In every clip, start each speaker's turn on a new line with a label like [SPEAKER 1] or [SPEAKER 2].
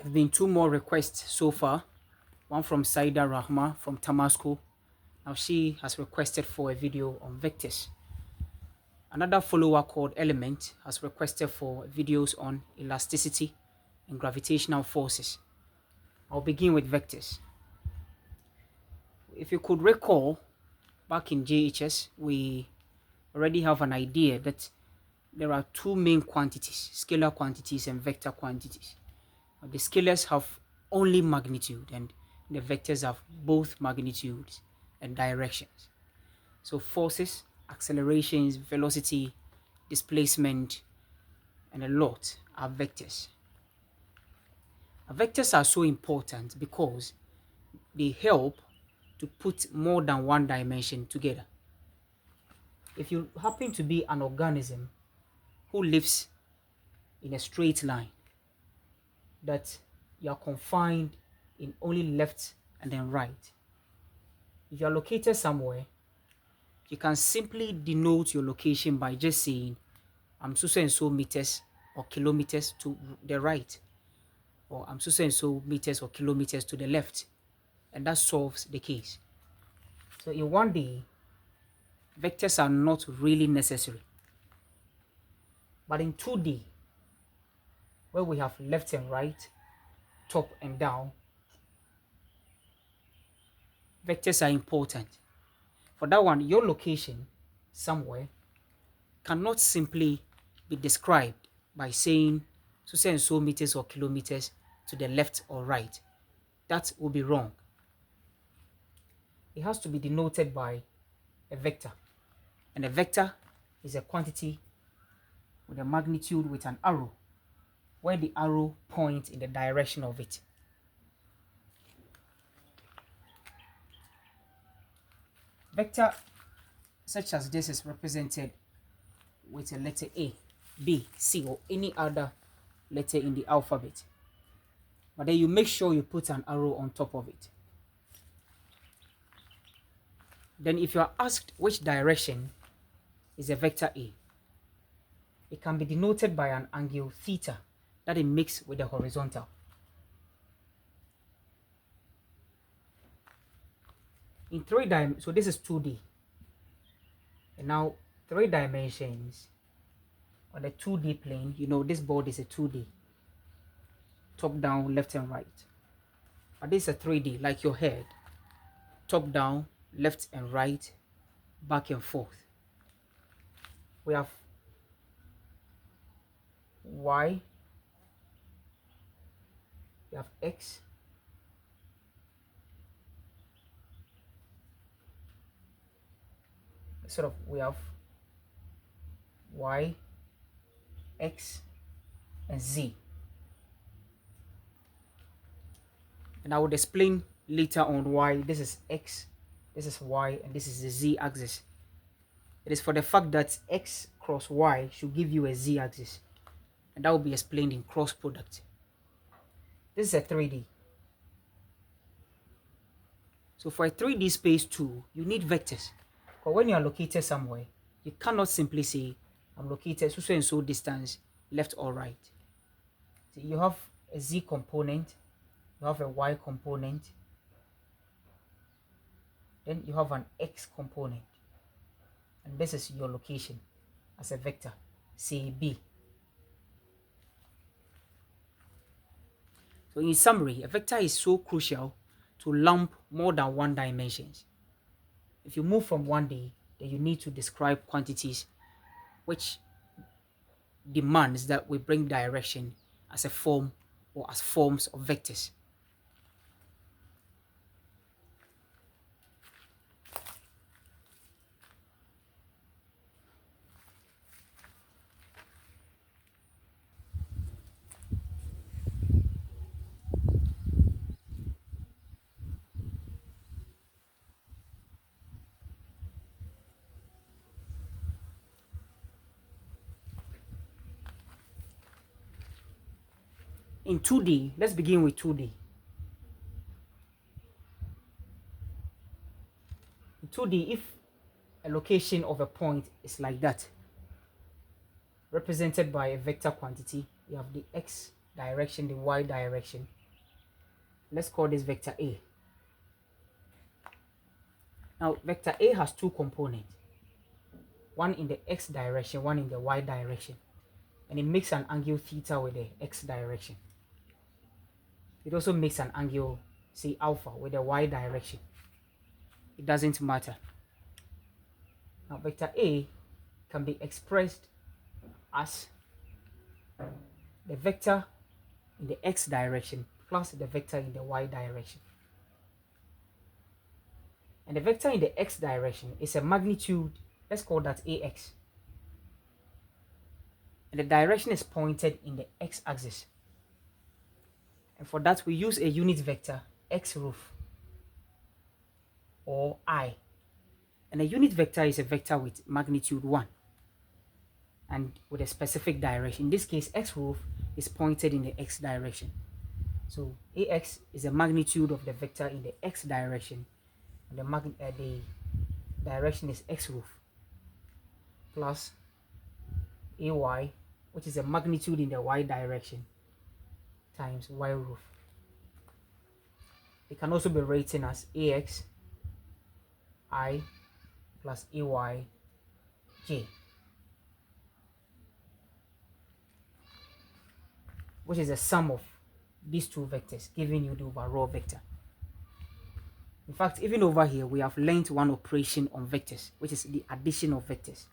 [SPEAKER 1] There have been two more requests so far. One from Saida Rahma from Tamasco. Now she has requested for a video on vectors. Another follower called Element has requested for videos on elasticity and gravitational forces. I'll begin with vectors. If you could recall, back in JHS, we already have an idea that there are two main quantities, scalar quantities and vector quantities. The scalars have only magnitude and the vectors have both magnitudes and directions. So forces, accelerations, velocity, displacement, and a lot are vectors. Vectors are so important because they help to put more than one dimension together. If you happen to be an organism who lives in a straight line, that you are confined in only left and then right. If you are located somewhere, you can simply denote your location by just saying, I'm so and so meters or kilometers to the right, or I'm so and so meters or kilometers to the left, and that solves the case. So in 1D, vectors are not really necessary. But in 2D, where we have left and right, top and down, vectors are important. For that one, your location somewhere cannot simply be described by saying so and so meters or kilometers to the left or right. That will be wrong. It has to be denoted by a vector. And a vector is a quantity with a magnitude with an arrow, where the arrow points in the direction of it. Vector such as this is represented with a letter A, B, C, or any other letter in the alphabet. But then you make sure you put an arrow on top of it. Then if you are asked which direction is a vector A, it can be denoted by an angle theta that it makes with the horizontal. In so this is 2D. And now 3 dimensions on the 2D plane, you know this board is a 2D. Top down, left and right. But this is a 3D, like your head. Top down, left and right, back and forth. We have Y, we have X, we have Y, X, and Z. And I would explain later on why this is X, this is Y, and this is the Z axis. It is for the fact that X cross Y should give you a Z axis. And that will be explained in cross product. This is a 3D. So for a 3D space too, you need vectors. But when you are located somewhere, you cannot simply say, I'm located so and so distance, left or right. So you have a Z component, you have a Y component, then you have an X component. And this is your location as a vector, say B. So in summary, a vector is so crucial to lump more than one dimensions. If you move from 1D, then you need to describe quantities which demands that we bring direction as a form or as forms of vectors. In 2D, let's begin with 2D. In 2D, if a location of a point is like that, represented by a vector quantity, you have the X direction, the y direction. Let's call this vector A. Now, vector A has two components, one in the x direction, one in the y direction, and it makes an angle theta with the x direction. It also makes an angle, say alpha, with the y direction. It doesn't matter. Now, vector A can be expressed as the vector in the x direction plus the vector in the y direction. And the vector in the x direction is a magnitude, let's call that ax. And the direction is pointed in the x-axis. And for that, we use a unit vector, x roof, or I. And a unit vector is a vector with magnitude 1 and with a specific direction. In this case, x roof is pointed in the x direction. So ax is the magnitude of the vector in the x direction, and the direction is x roof, plus ay, which is a magnitude in the y direction, times y roof. It can also be written as ax I plus ay j, which is the sum of these two vectors, giving you the overall vector. In fact, even over here, we have learned one operation on vectors, which is the addition of vectors.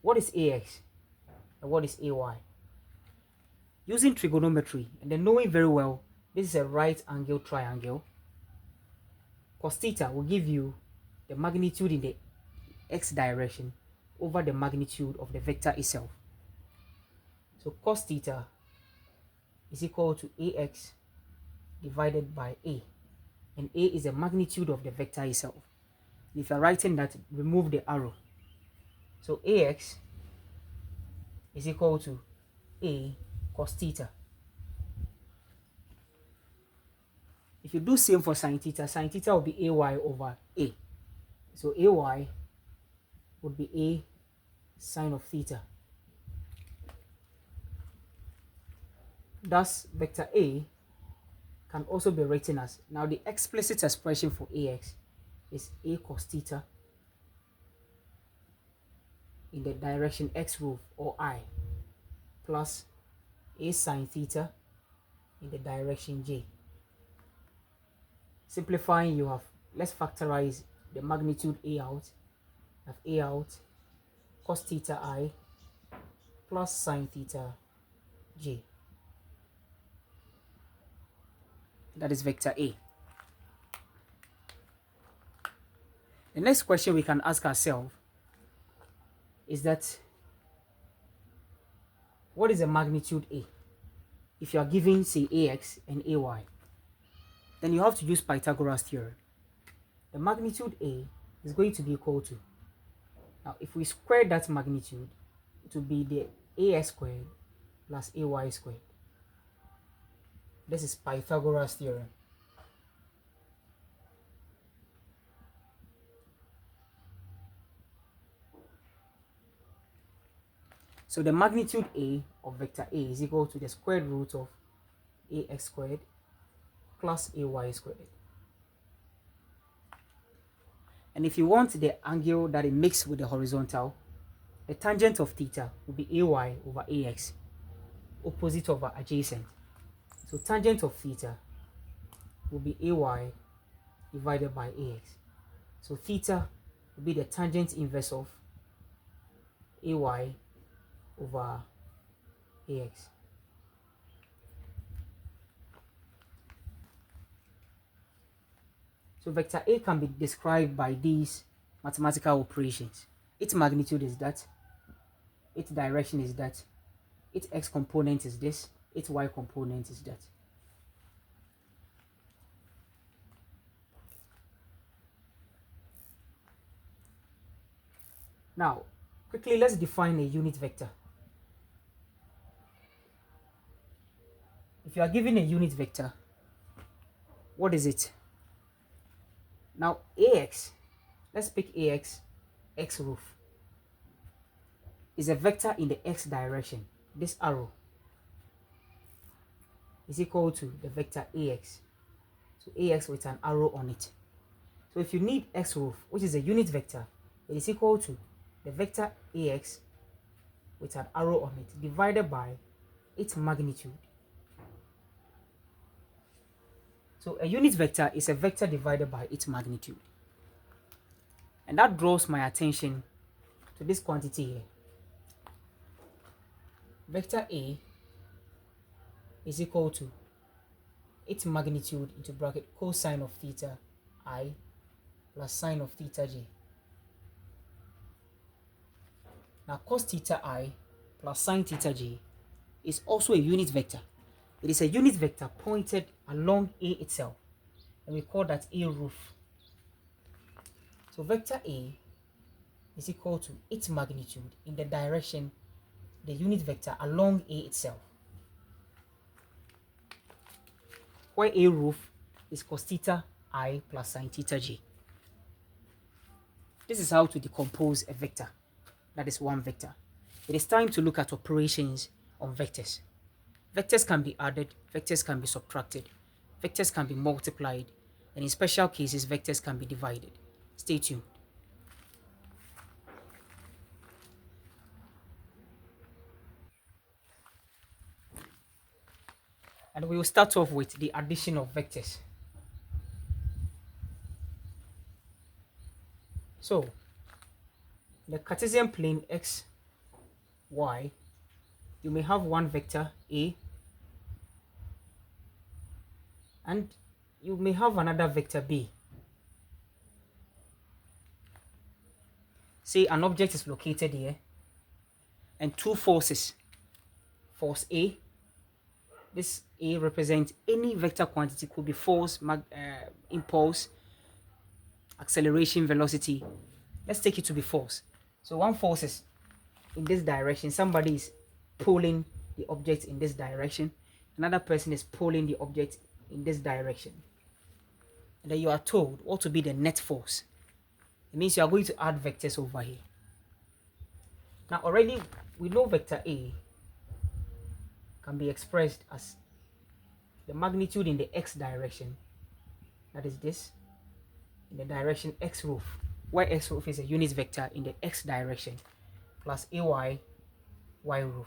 [SPEAKER 1] What is ax and what is ay? Using trigonometry and then knowing very well this is a right angle triangle, cos theta will give you the magnitude in the x direction over the magnitude of the vector itself. So cos theta is equal to ax divided by a, and a is the magnitude of the vector itself. And if you're writing that, remove the arrow. So ax is equal to a cos theta. If you do same for sin theta will be ay over a. So ay would be a sine of theta. Thus, vector A can also be written as, now the explicit expression for ax is a cos theta in the direction x roof or I, plus a sine theta in the direction j. Simplifying, you have, let's factorize the magnitude a out. Have a out cos theta I plus sine theta j. That is vector A. The next question we can ask ourselves is that, what is the magnitude A? If you are given, say, ax and ay, then you have to use Pythagoras theorem. The magnitude A is going to be equal to, now if we square that magnitude, it will be the ax squared plus ay squared. This is Pythagoras theorem. So the magnitude A of vector A is equal to the square root of ax squared plus ay squared. And if you want the angle that it makes with the horizontal, the tangent of theta will be ay over ax, opposite over adjacent. So tangent of theta will be ay divided by ax. So theta will be the tangent inverse of ay over ax. So vector A can be described by these mathematical operations. Its magnitude is that, its direction is that, its x component is this, its y component is that. Now, quickly let's define a unit vector. If you are given a unit vector, what is it? Now ax, let's pick ax, x roof, is a vector in the x direction, this arrow. is equal to the vector ax. So ax with an arrow on it. So if you need x roof, which is a unit vector, it is equal to the vector ax with an arrow on it divided by its magnitude. So a unit vector is a vector divided by its magnitude. And that draws my attention to this quantity here. Vector A is equal to its magnitude into bracket cosine of theta I plus sine of theta j. Now cos theta I plus sine theta j is also a unit vector. It is a unit vector pointed along A itself, and we call that A roof. So vector A is equal to its magnitude in the direction, the unit vector along A itself, where A roof is cos theta I plus sine theta j. This is how to decompose a vector. That is one vector. It is time to look at operations on vectors. Vectors can be added, vectors can be subtracted, vectors can be multiplied, and in special cases, vectors can be divided. Stay tuned. And we will start off with the addition of vectors. So, the Cartesian plane x, y, you may have one vector A, and you may have another vector B. Say an object is located here, and two forces. Force A, this A represents any vector quantity, could be force, impulse, acceleration, velocity. Let's take it to be force. So one force is in this direction. Somebody is pulling the object in this direction. Another person is pulling the object in this direction. And then you are told what to be the net force. It means you are going to add vectors over here. Now already we know vector A can be expressed as the magnitude in the x direction. That is this. In the direction x roof, where x roof is a unit vector in the x direction, plus ay y roof,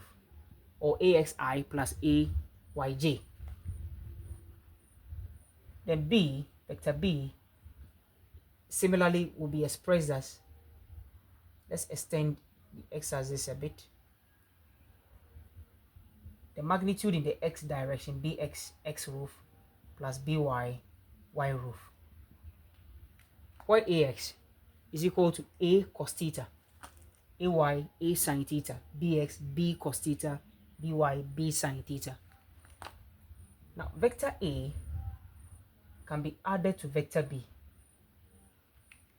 [SPEAKER 1] or axi plus ayj. Then b, vector b, similarly will be expressed as, let's extend the x-axis a bit, the magnitude in the x direction, bx x roof plus by y roof, where ax is equal to a cos theta, ay a sin theta, bx b cos theta, by b sin theta. Now vector A can be added to vector B.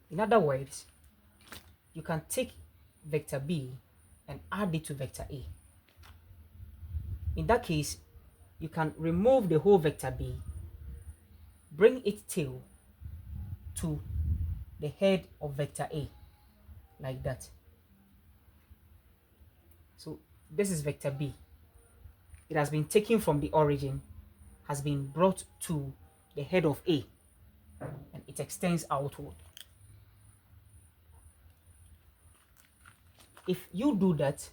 [SPEAKER 1] In other words, you can take vector B and add it to vector A. In that case, you can remove the whole vector B, bring its tail to the head of vector A, like that. So this is vector B. It has been taken from the origin, has been brought to the head of A, and it extends outward. If you do that,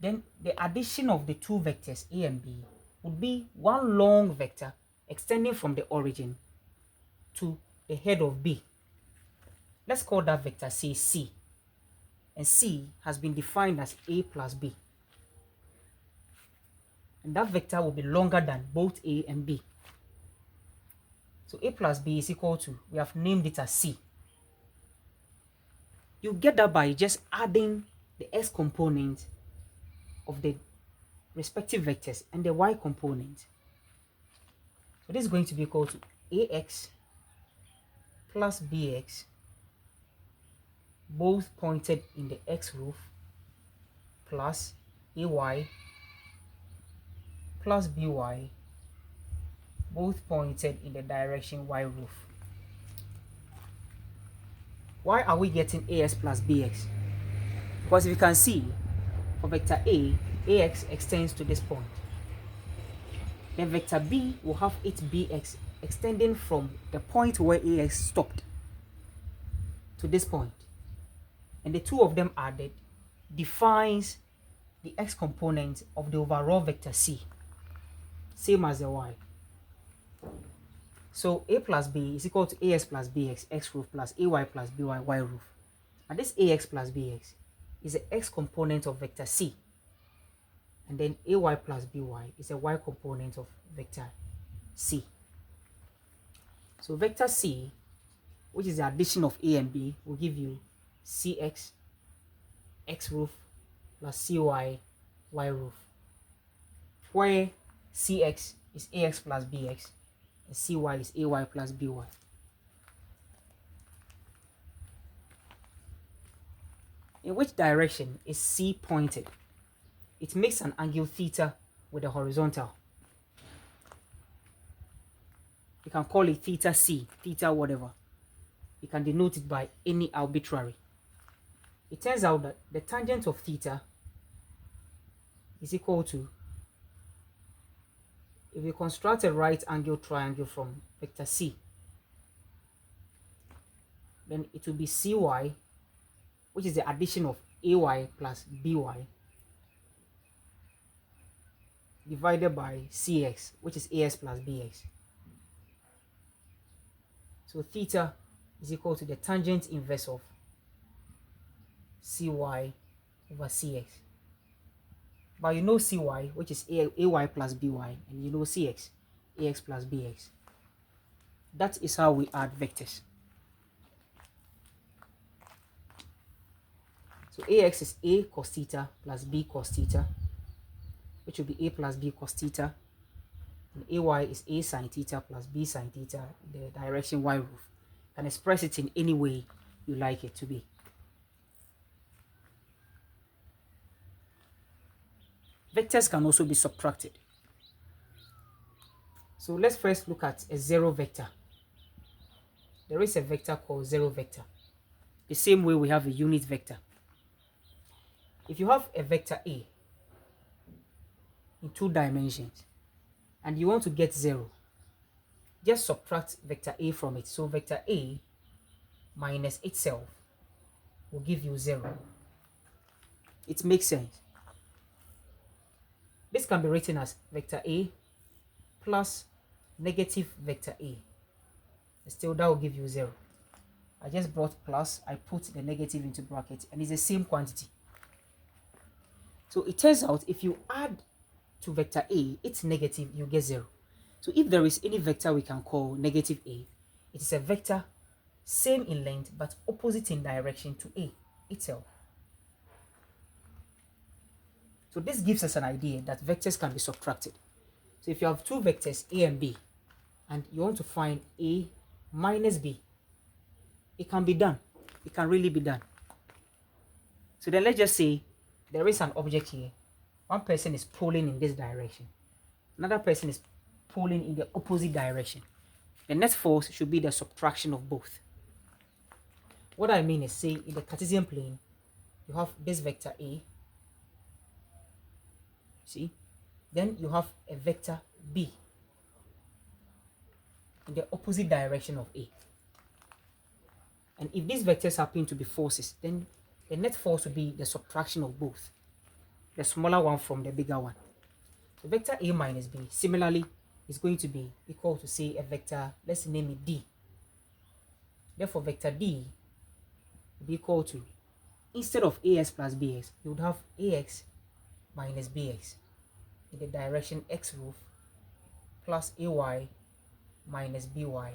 [SPEAKER 1] then the addition of the two vectors A and B would be one long vector extending from the origin to the head of B. Let's call that vector, say, C. And C has been defined as A plus B. And that vector will be longer than both A and B. So A plus B is equal to, we have named it as C. You get that by just adding the x component of the respective vectors and the y component. So this is going to be equal to ax plus bx, both pointed in the x roof, plus ay plus by, both pointed in the direction y roof. Why are we getting as plus bx? Because if you can see, for vector A, AX extends to this point. Then vector B will have its BX extending from the point where AX stopped to this point. And the two of them added defines the X component of the overall vector C, same as the Y. So A plus B is equal to AX plus BX, X roof, plus AY plus BY, Y roof. And this AX plus BX is the X component of vector C. And then AY plus BY is a Y component of vector C. So vector C, which is the addition of A and B, will give you CX, X roof, plus CY, Y roof, where CX is AX plus BX, and CY is AY plus BY. In which direction is C pointed? It makes an angle theta with the horizontal. You can call it theta C, theta whatever. You can denote it by any arbitrary. It turns out that the tangent of theta is equal to, if you construct a right angle triangle from vector C, then it will be CY, which is the addition of AY plus BY, divided by CX, which is AS plus BX. So theta is equal to the tangent inverse of CY over CX. But you know CY, which is AY plus BY, and you know CX, AX plus BX. That is how we add vectors. So AX is A cos theta plus B cos theta, which will be A plus B cos theta. And AY is A sin theta plus B sin theta, the direction Y roof. You can express it in any way you like it to be. Vectors can also be subtracted. So let's first look at a zero vector. There is a vector called zero vector. The same way we have a unit vector. If you have a vector A in 2 dimensions and you want to get 0, just subtract vector A from it. So vector A minus itself will give you 0. It makes sense. This can be written as vector A plus negative vector A. Still, that will give you 0. I just brought plus, I put the negative into brackets, and it's the same quantity. So it turns out if you add to vector A, it's negative, you get 0. So if there is any vector we can call negative A, it is a vector same in length but opposite in direction to A itself. So this gives us an idea that vectors can be subtracted. So if you have 2 vectors, A and B, and you want to find A minus B, it can be done. It can really be done. So then let's just say there is an object here. One person is pulling in this direction. Another person is pulling in the opposite direction. The net force should be the subtraction of both. What I mean is, say in the Cartesian plane, you have this vector A. See? Then you have a vector B in the opposite direction of A. And if these vectors happen to be forces, then the net force will be the subtraction of both, the smaller one from the bigger one. So vector A minus B, similarly, is going to be equal to, say, a vector, let's name it D. Therefore, vector D will be equal to, instead of AX plus BX, you would have AX minus BX in the direction X roof plus AY minus BY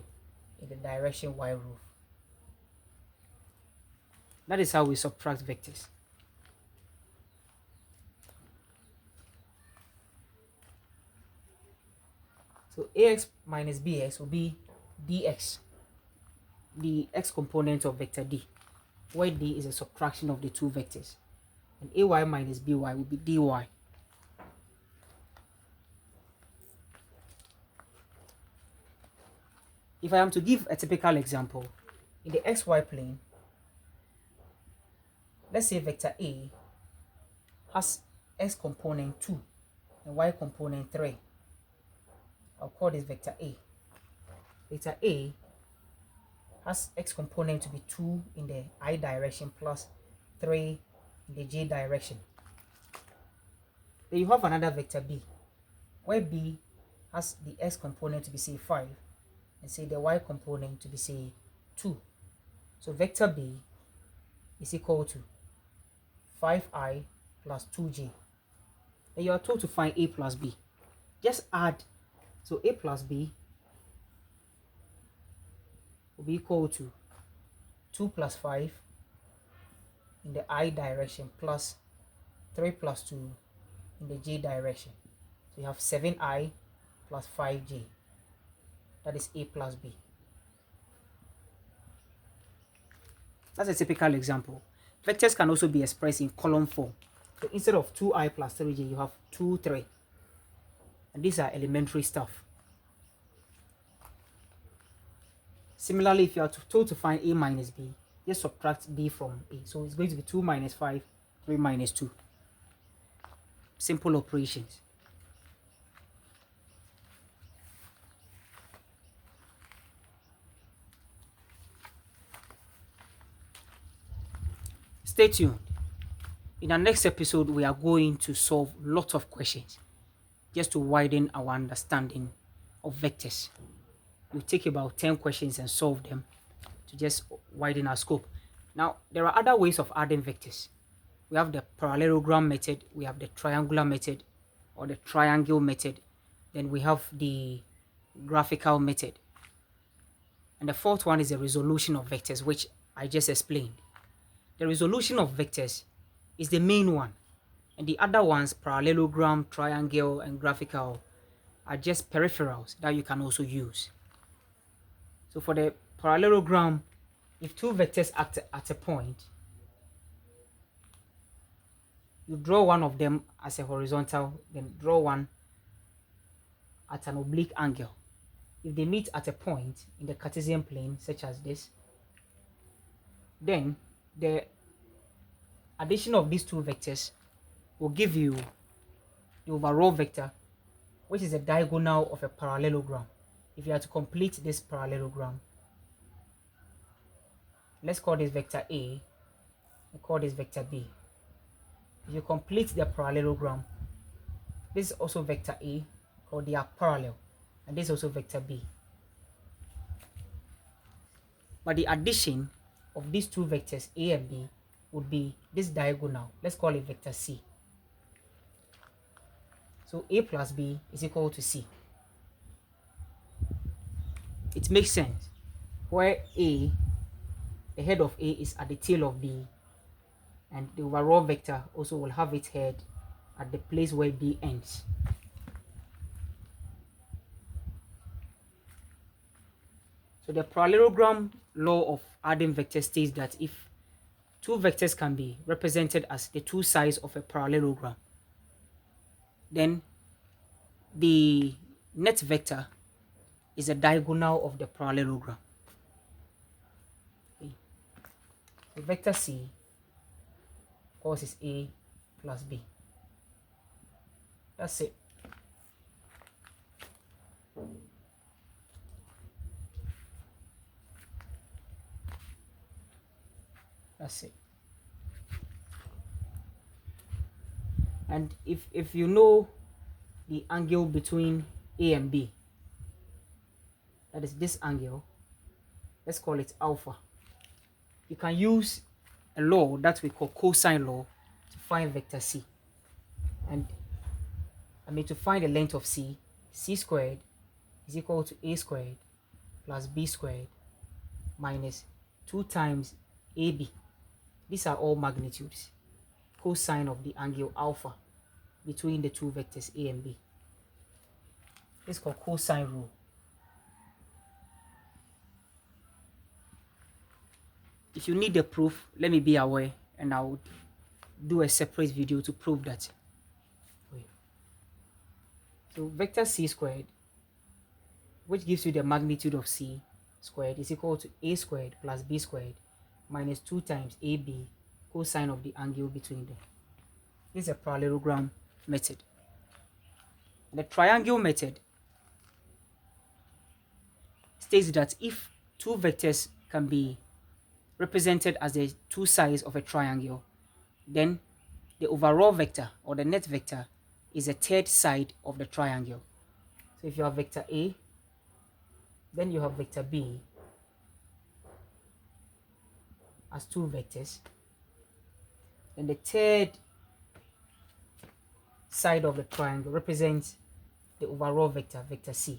[SPEAKER 1] in the direction Y roof. That is how we subtract vectors. So AX minus BX will be DX, the X component of vector D, where D is a subtraction of the 2 vectors. And AY minus BY will be DY. If I am to give a typical example, in the XY plane, let's say vector A has x component 2 and y component 3. I'll call this vector A. Vector A has x component to be 2 in the I direction plus 3 in the j direction. Then you have another vector B, where B has the x component to be say 5 and say the y component to be say 2. So vector B is equal to 5i plus 2j. Then you are told to find A plus B. Just add. So A plus B will be equal to 2 plus 5 in the I direction plus 3 plus 2 in the j direction. So you have 7i plus 5j. That is A plus B. That's a typical example. Vectors can also be expressed in column form. So instead of 2i plus 3j, you have 2, 3. And these are elementary stuff. Similarly, if you are told to find A minus B, just subtract B from A. So it's going to be 2 minus 5, 3 minus 2. Simple operations. Stay tuned. In our next episode, we are going to solve lots of questions just to widen our understanding of vectors. We'll take about 10 questions and solve them to just widen our scope. Now, there are other ways of adding vectors. We have the parallelogram method, we have the triangular method or the triangle method, then we have the graphical method. And the fourth one is the resolution of vectors, which I just explained. The resolution of vectors is the main one, and the other ones, parallelogram, triangle, and graphical, are just peripherals that you can also use. So for the parallelogram, if two vectors act at a point, you draw one of them as a horizontal, then draw one at an oblique angle. If they meet at a point in the Cartesian plane, such as this, then the addition of these two vectors will give you the overall vector, which is a diagonal of a parallelogram. If you are to complete this parallelogram, let's call this vector A and call this vector B. If you complete the parallelogram, this is also vector A, called they are parallel, and this is also vector B. But the addition of these two vectors A and B would be this diagonal. Let's call it vector C. So A plus B is equal to C. It makes sense where A, the head of A is at the tail of B, and the overall vector also will have its head at the place where B ends. So the parallelogram law of adding vectors states that if two vectors can be represented as the two sides of a parallelogram, then the net vector is a diagonal of the parallelogram. Okay. So vector C, of course, is A plus B. That's it. That's it. And if you know the angle between A and B, that is this angle, let's call it alpha, you can use a law that we call cosine law to find vector C. And to find the length of C, C squared is equal to A squared plus B squared minus 2 times AB. These are all magnitudes, cosine of the angle alpha between the two vectors A and B. This is called cosine rule. If you need the proof, let me be aware and I will do a separate video to prove that. So vector C squared, which gives you the magnitude of C squared, is equal to A squared plus B squared minus 2 times AB, cosine of the angle between them. This is a parallelogram method. The triangle method states that if two vectors can be represented as the two sides of a triangle, then the overall vector or the net vector is a third side of the triangle. So if you have vector A, then you have vector B as two vectors, then the third side of the triangle represents the overall vector, vector C.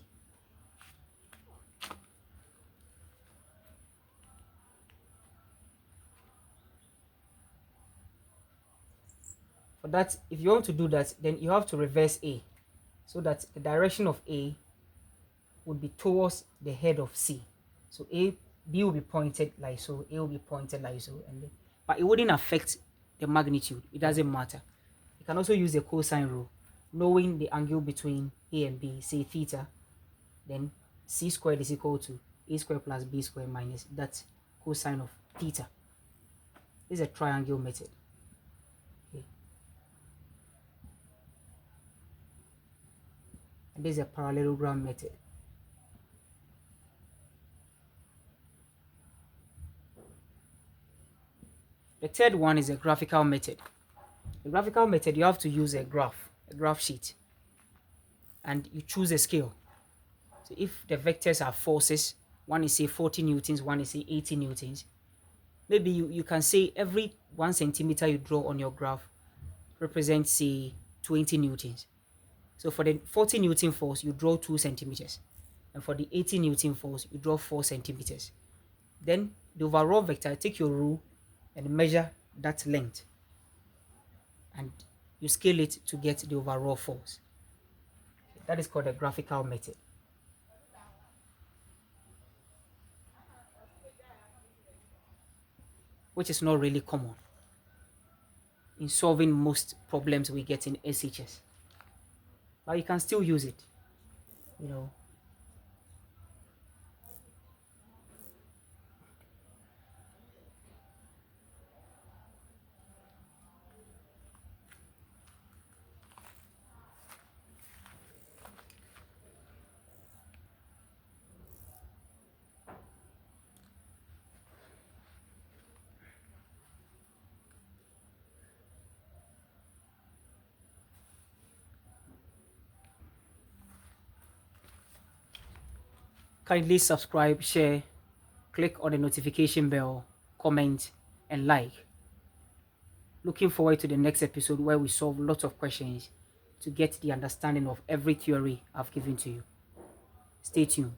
[SPEAKER 1] For that, if you want to do that, then you have to reverse A, so that the direction of A would be towards the head of C. So B will be pointed like so, A will be pointed like so, but it wouldn't affect the magnitude. It doesn't matter. You can also use the cosine rule, knowing the angle between A and B, say theta, then C squared is equal to A squared plus B squared minus that cosine of theta. This is a triangle method. Okay. And this is a parallelogram method. The third one is a graphical method. The graphical method, you have to use a graph sheet, and you choose a scale. So if the vectors are forces, one is say 40 newtons, one is say 80 newtons, maybe you can say every 1 centimeter you draw on your graph represents say 20 newtons. So for the 40 newton force, you draw 2 centimeters, and for the 80 newton force, you draw 4 centimeters. Then the overall vector, take your rule and measure that length, and you scale it to get the overall force. That is called a graphical method. Which is not really common in solving most problems we get in SHS. But you can still use it, you know. Kindly subscribe, share, click on the notification bell, comment, and like. Looking forward to the next episode where we solve lots of questions to get the understanding of every theory I've given to you. Stay tuned.